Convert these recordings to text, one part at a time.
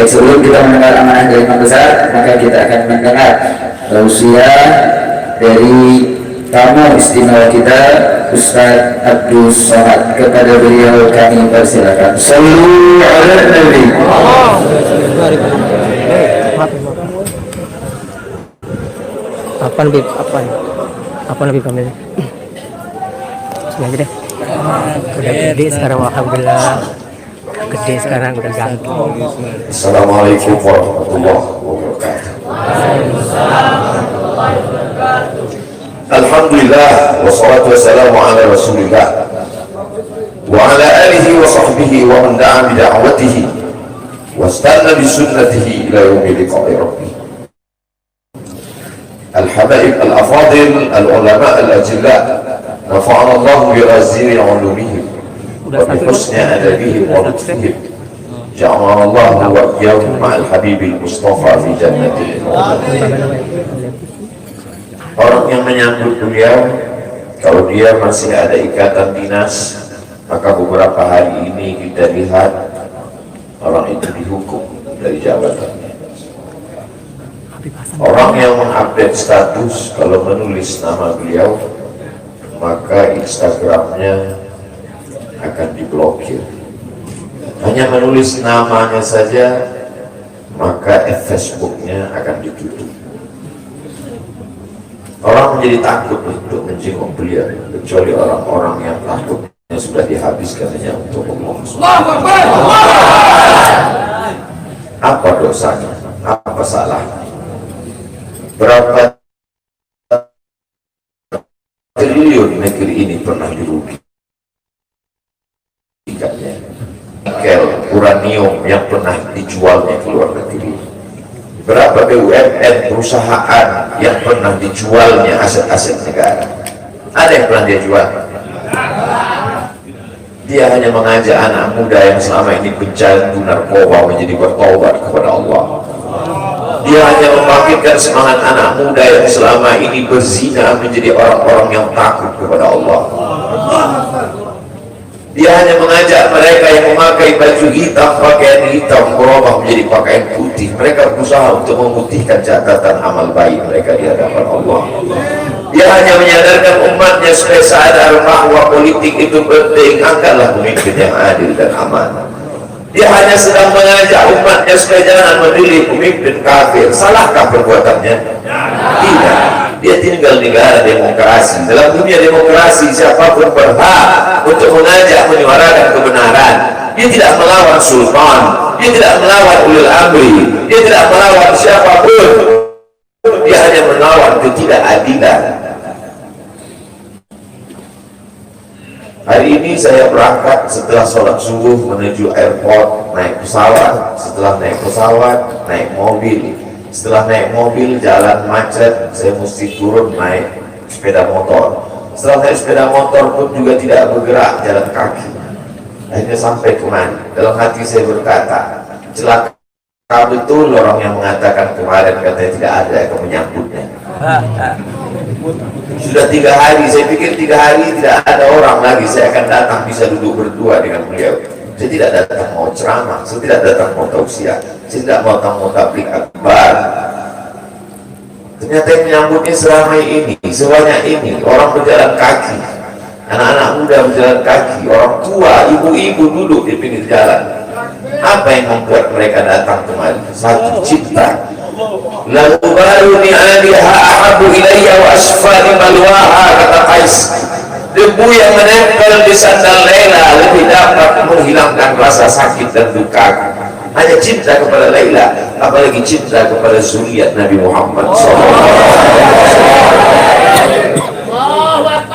Baik, sebelum kita mendengar amanah dari Imam Besar, maka kita akan mendengar tausiah dari tamu istimewa kita, Ustaz Abdul Somad. Kepada beliau kami persilakan. Sallu ala Nabi. Apa lebih kami? Sini aja deh. Udah gede sekarang, alhamdulillah. Gede sekarang, udah ganti. Assalamualaikum warahmatullahi wabarakatuh. Alhamdulillah wassalatu wassalamu ala Rasulillah wa ala alihi wa sahbihi wa man da'a bi da'watihi wastanna bi sunnatihi ila yaumil liqa'i rabbih. Al-habaib al-afadil al-ulama al-ajilla nafa'ana Allah bi razili 'ulumihim wa bi husni adabihim wa lutfihim. Ja'alana Allah wa iyyahum ma'al habibil mustafa fi jannatil Orang yang menyambut beliau, kalau dia masih ada ikatan dinas, maka beberapa hari ini kita lihat orang itu dihukum dari jabatannya. Orang yang mengupdate status, kalau menulis nama beliau, maka Instagramnya akan diblokir. Hanya menulis namanya saja, maka Facebooknya akan ditutup. Orang menjadi takut untuk menjenguk beliau, kecuali orang-orang yang takutnya sudah dihabiskan hanya untuk Allah. Apa dosanya? Apa salahnya? Berapa triliun negeri ini pernah dirugikannya? Nikel, uranium yang pernah dijualnya ke luar negeri. Berapa BUMN perusahaan yang pernah dijualnya aset-aset negara? Ada yang pernah dia jual? Dia hanya mengajak anak muda yang selama ini pecandu narkoba menjadi bertobat kepada Allah. Dia hanya membangkitkan semangat anak muda yang selama ini berzina menjadi orang-orang yang takut kepada Allah. Dia hanya mengajak mereka yang memakai baju hitam, pakaian hitam, berubah menjadi pakaian putih. Mereka berusaha untuk memutihkan catatan amal baik mereka di hadapan Allah. Dia hanya menyadarkan umatnya supaya sadar bahwa politik itu penting. Angkatlah pemimpin yang adil dan amanah. Dia hanya sedang mengajak umatnya supaya jangan memilih pemimpin kafir. Salahkah perbuatannya? Tidak. Dia tinggal di negara demokrasi. Dalam dunia demokrasi, siapapun berhak untuk mengajak menyuarakan kebenaran. Dia tidak melawan sultan, dia tidak melawan ulil amri, dia tidak melawan siapapun. Dia hanya melawan ketidakadilan. Hari ini saya berangkat setelah sholat subuh menuju airport, naik pesawat. Setelah naik pesawat, naik mobil. Setelah naik mobil, jalan macet, saya mesti turun naik sepeda motor. Setelah naik sepeda motor pun juga tidak bergerak, jalan kaki. Akhirnya sampai kemana? Dalam hati saya berkata, celaka betul orang yang mengatakan kemarin katanya tidak ada yang menyambutnya. Sudah 3 hari, saya pikir 3 hari tidak ada orang lagi, saya akan datang bisa duduk berdua dengan beliau. Saya tidak datang mau ceramah, saya tidak datang mau tausiah, saya tidak mau datang mau tabligh akbar. Ternyata yang menyambutnya seramai ini, sebanyak ini, orang berjalan kaki, anak-anak muda berjalan kaki, orang tua, ibu-ibu duduk di pinggir jalan. Apa yang membuat mereka datang kemari? Satu, cinta. Lalu baru ni'aliha ahabu ilayya wa asfali malwaha, kata Qais. Debu yang menempel di sandal Laila lebih dapat menghilangkan rasa sakit dan duka. Hanya cinta kepada Laila, apalagi cinta kepada zuriat Nabi Muhammad SAW.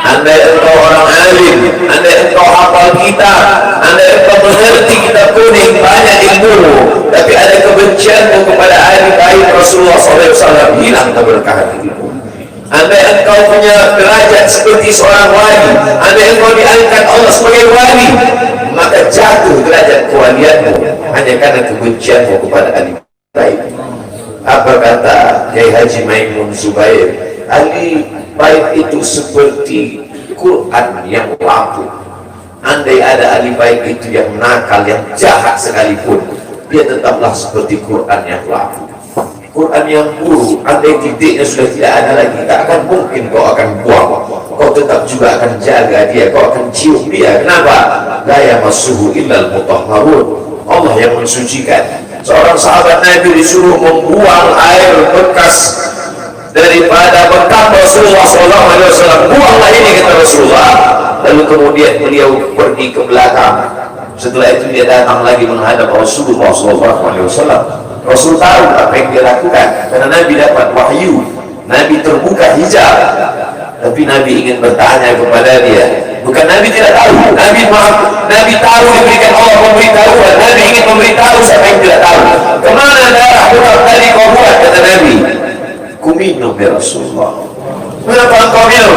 Andai engkau orang alim, andai engkau hafal kitab, andai engkau mengerti kitab kuning, banyak ilmu, tapi ada kebencianmu kepada ahli bait Rasulullah SAW, hilang keberkahan ilmu. Andai engkau punya derajat seperti seorang wali, andai engkau diangkat Allah sebagai wali, maka jatuh derajat kewalianmu hanya karena kebencianmu kepada ahli bait. Apa kata Kiai Haji Maimun Zubair? Ahli bait itu seperti Quran yang lapuk. Andai ada ahli bait itu yang nakal, yang jahat sekalipun, dia tetaplah seperti Quran yang laku. Quran yang buruk, andai titiknya sudah tidak ada lagi, tak akan mungkin kau akan buang. Kau tetap juga akan jaga dia, kau akan cium dia. Kenapa? La yamassuhu illal mutahharun. Allah yang mensucikan. Seorang sahabat Nabi disuruh membuang air bekas daripada bekam Rasulullah SAW. Buanglah ini, kata Rasulullah. Lalu kemudian beliau pergi ke belakang. Setelah itu dia datang lagi menghadap Rasulullah SAW. Rasul tahu apa yang dia lakukan, karena Nabi dapat wahyu, Nabi terbuka hijab. Tapi Nabi ingin bertanya kepada dia. Bukan Nabi tidak tahu, Nabi tahu, diberikan Allah pemberitahuan. Nabi ingin memberitahu siapa yang tidak tahu. Kemana darah bekam tadi kau buat, kata Nabi. Ku minum ya Rasulullah. Kenapa engkau minum?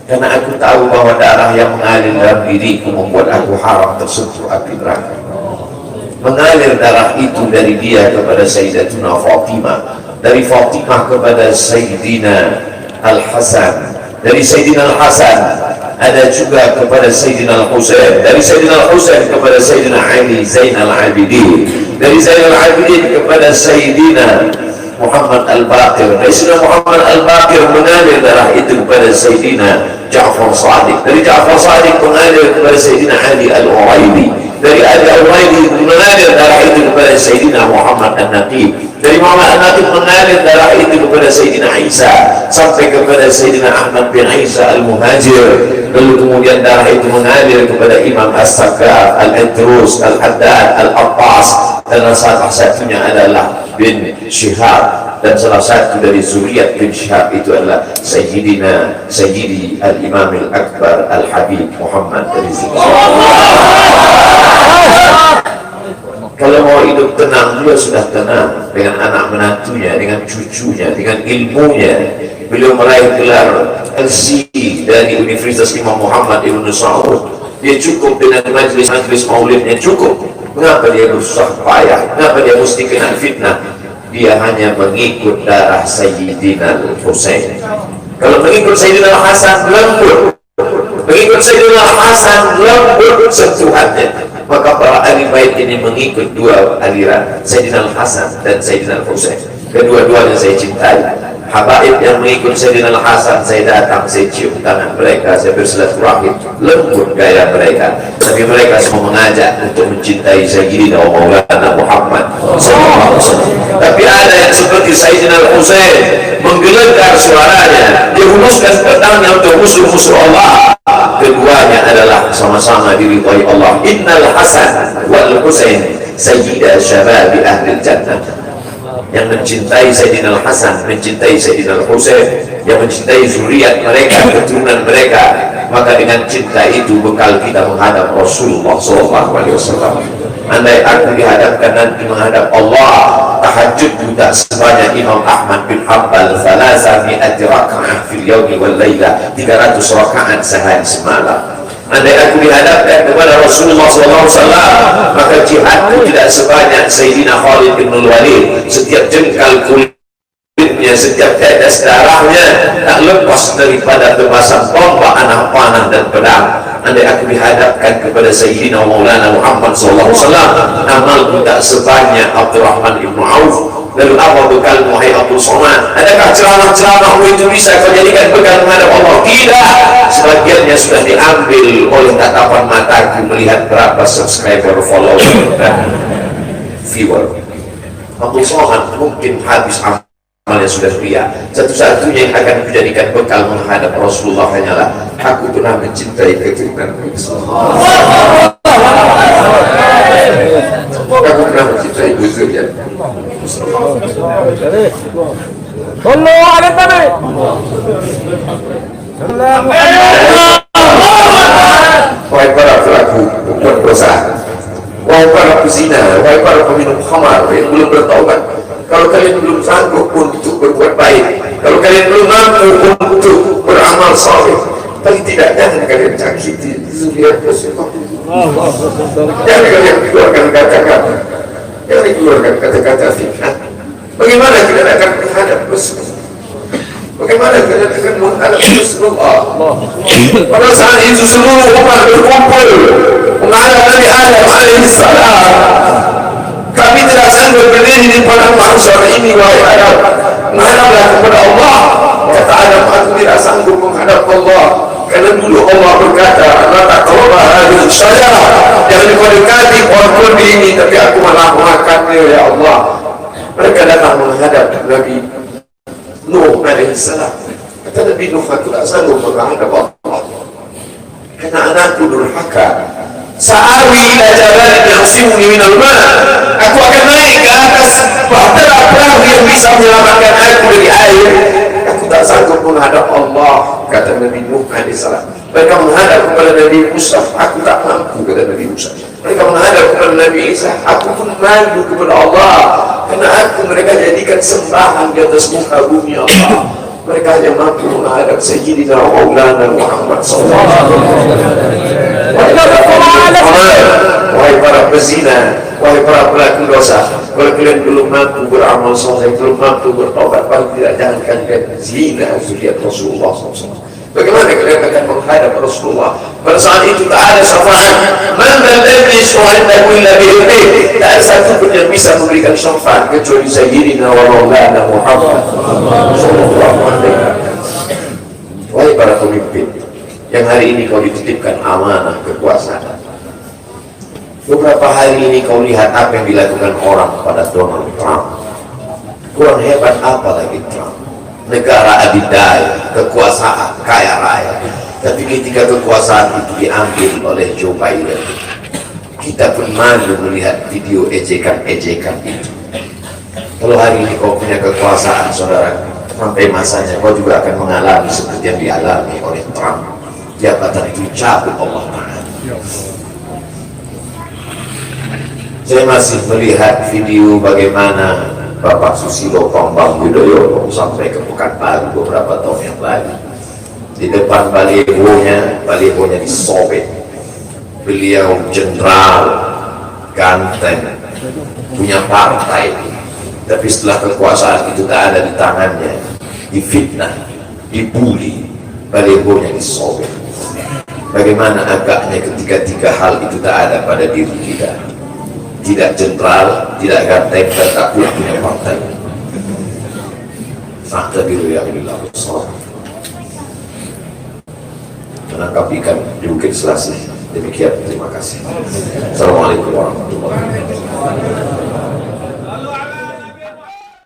Karena aku tahu bahwa darah yang mengalir dalam diriku membuat aku haram tersentuh api neraka. Mengalir darah itu dari dia kepada Sayyidatuna Fatimah, dari Fatimah kepada Sayyidina Al-Hasan, dari Sayyidina Al-Hasan ada juga kepada Sayyidina Al-Husain, dari Sayyidina Al-Husain kepada Sayyidina Ali Zainal Abidin, dari Zainal Abidin kepada Sayyidina Muhammad Al-Baqir, dari Sayyidina Muhammad Al-Baqir mengalir darah itu kepada Sayyidina Ja'far Sadiq, dari Ja'far Sadiq mengalir kepada Sayyidina Ali Al-Uraidi, dari Ali Al-Uraidi mengalir darah itu kepada Sayyidina Muhammad An-Naqib, dari Muhammad An-Naqib mengalir darah itu kepada Sayyidina Isa sampai kepada Sayyidina Ahmad bin Isa Al-Muhajir. Lalu kemudian darah itu mengalir kepada Imam As-Sakar, Al-Idrus, Al-Haddad, Al-Abbas, dan salah satunya adalah bin Syihab, dan salah satu dari zuriat bin Syihab itu adalah Sayyidi Al-Imam Al-Akbar Al-Habib Muhammad Rizik. Kalau mau hidup tenang, dia sudah tenang dengan anak menantunya, dengan cucunya, dengan ilmunya. Beliau meraih gelar LC dari Universitas Imam Muhammad Ibn Saud. Dia cukup dengan majlis-majlis maulidnya, cukup. Mengapa dia bersusah payah? Mengapa dia mesti kena fitnah? Dia hanya mengikut darah Sayyidina Al-Husain. Kalau mengikut Sayyidina Al-Hasan, lembut. Mengikut Sayyidina Al-Hasan, lembut sentuhannya. Maka para ahli bait ini mengikut dua aliran, Sayyidina Al-Hasan dan Sayyidina Al-Husain. Kedua-duanya saya cintai. Habaib yang mengikut Sayyidina Al-Hasan, saya datang, saya cium tangan mereka, saya bersilaturahim, lembut gaya mereka. Tapi mereka semua mengajak untuk mencintai Sayyidina wa Maulana Muhammad SAW. Tapi ada yang seperti Sayyidina Al-Husain menggelegar suaranya, dia hunuskan pedangnya untuk musuh-musuh Allah. Keduanya adalah sama-sama diridhai Allah. Innal Hasan wal Husain sayyida syababi ahli jannah. Yang mencintai Sayyidina Al-Hasan, mencintai Sayyidina Al-Husain, yang mencintai zuriat mereka, keturunan mereka, maka dengan cinta itu bekal kita menghadap Rasulullah SAW. Andai aku dihadapkan nanti menghadap Allah, tahajud juga sebanyak Imam Ahmad bin Hanbal, 300 raka'ah fil yawmi wal layla, 300 rakaat sehari semalam. Andai aku dihadapkan kepada Rasulullah SAW, maka jihadku tidak sebanyak Sayyidina Khalid bin Walid. Setiap jengkal kulitnya, setiap tetes darahnya tak lepas daripada tebasan tombak, anak panah dan pedang. Andai aku dihadapkan kepada Sayyidina Maulana Muhammad SAW, amalku tak sebanyak Abdurrahman ibn Auf. Lalu apa bekalmu, hai Abdul Somad? Adakah ceramah-ceramahmu itu bisa kau jadikan bekal menghadap Allah? Tidak. Sebagiannya sudah diambil oleh tatapan mataku melihat berapa subscriber, follower, dan viewer. Abdul Somad mungkin habis amalnya sudah ria. Satu-satunya yang akan dijadikan bekal menghadap Rasulullah hanyalah aku pernah mencintai keturunan Rasulullah. Aku pernah mencintai zuriat. Wahai para pelaku berdosa, wahai para pezina, wahai para peminum khamar yang belum bertaubat, kalau kalian belum sanggup untuk berbuat baik, kalau kalian belum mampu untuk beramal saleh, paling tidak jangan kalian cakiti zuriat Rasulullah. Jangan kalian keluarkan kata-kata, jangan keluarkan kata-kata fitnah. Bagaimana kalian akan menghadap Rasulullah? Bagaimana kalian akan menghadap Rasulullah? Pada saat itu seluruh umat berkumpul menghadap Nabi Adam alaihissalam. berdiri di padang mahsyar ini, wahai Adam, menghadaplah kepada Allah. Kata Adam, aku tidak sanggup menghadap Allah, karena dulu Allah berkata, la taqrabah hadhihi syajarah, jangan kau dekati pohon kurma ini, tapi aku malah memakannya, ya Allah. Mereka datang menghadap Nabi Nuh alaihissalam. Kata Nabi Nuh, aku tak sanggup menghadap Allah karena anakku durhaka. Sa'awi ila jabalin ya'simuni minal ma', aku akan naik ke atas bahtera perahu yang bisa menyelamatkan aku dari air. Aku tak sanggup menghadap Allah, kata Nabi Nuh alaihissalam. Mereka menghadap kepada Nabi Musa, aku tak mampu, kata Nabi Musa. Mereka menghadap kepada Nabi Isa, aku pun malu kepada Allah, karena aku mereka jadikan sembahan di atas muka bumi Allah. Mereka hanya mampu menghadap Sayyidina Maulana Muhammad sallallahu alaihi wasallam. Wahai para pezina, wahai para pelaku dosa, kalau kalian belum mampu beramal soleh, belum mampu bertobat, paling tidak jangan kalian zina zuriat Rasulullah SAW. Bagaimana kalian akan menghadap Rasulullah? Pada saat itu tak ada syafaat. Man dzalladzi yashfa'u illa bi'idznihi. Tak ada satu pun yang bisa memberikan syafaat kecuali Sayyidina wa Maulana Muhammad sallallahu alaihi wasallam. Wahai para pemimpin yang hari ini kau dititipkan amanah kekuasaan. Beberapa hari ini kau lihat apa yang dilakukan orang pada Donald Trump. Kurang hebat apa lagi Trump? Negara adidaya, kekuasaan, kaya raya. Tapi ketika kekuasaan itu diambil oleh Joe Biden, kita pun malu melihat video ejekan-ejekan itu. Kalau hari ini kau punya kekuasaan, saudara, sampai masanya kau juga akan mengalami seperti yang dialami oleh Trump. Jabatan itu cabut Allah Ta'ala. Saya masih melihat video bagaimana Bapak Susilo Bambang Yudhoyono sampai ke Pekanbaru beberapa tahun yang lalu. Di depan balihonya disobek. Beliau jenderal, ganteng, punya partai, tapi setelah kekuasaan itu tak ada di tangannya, difitnah, dibully, balihonya disobek. Bagaimana agaknya ketika tiga hal itu tak ada pada diri kita? Tidak jenderal, tidak ganteng, dan tak punya partai. Fakta biru yang dilakukan menangkap ikan di Bukit Selasih. Demikian, terima kasih. Assalamualaikum warahmatullahi wabarakatuh.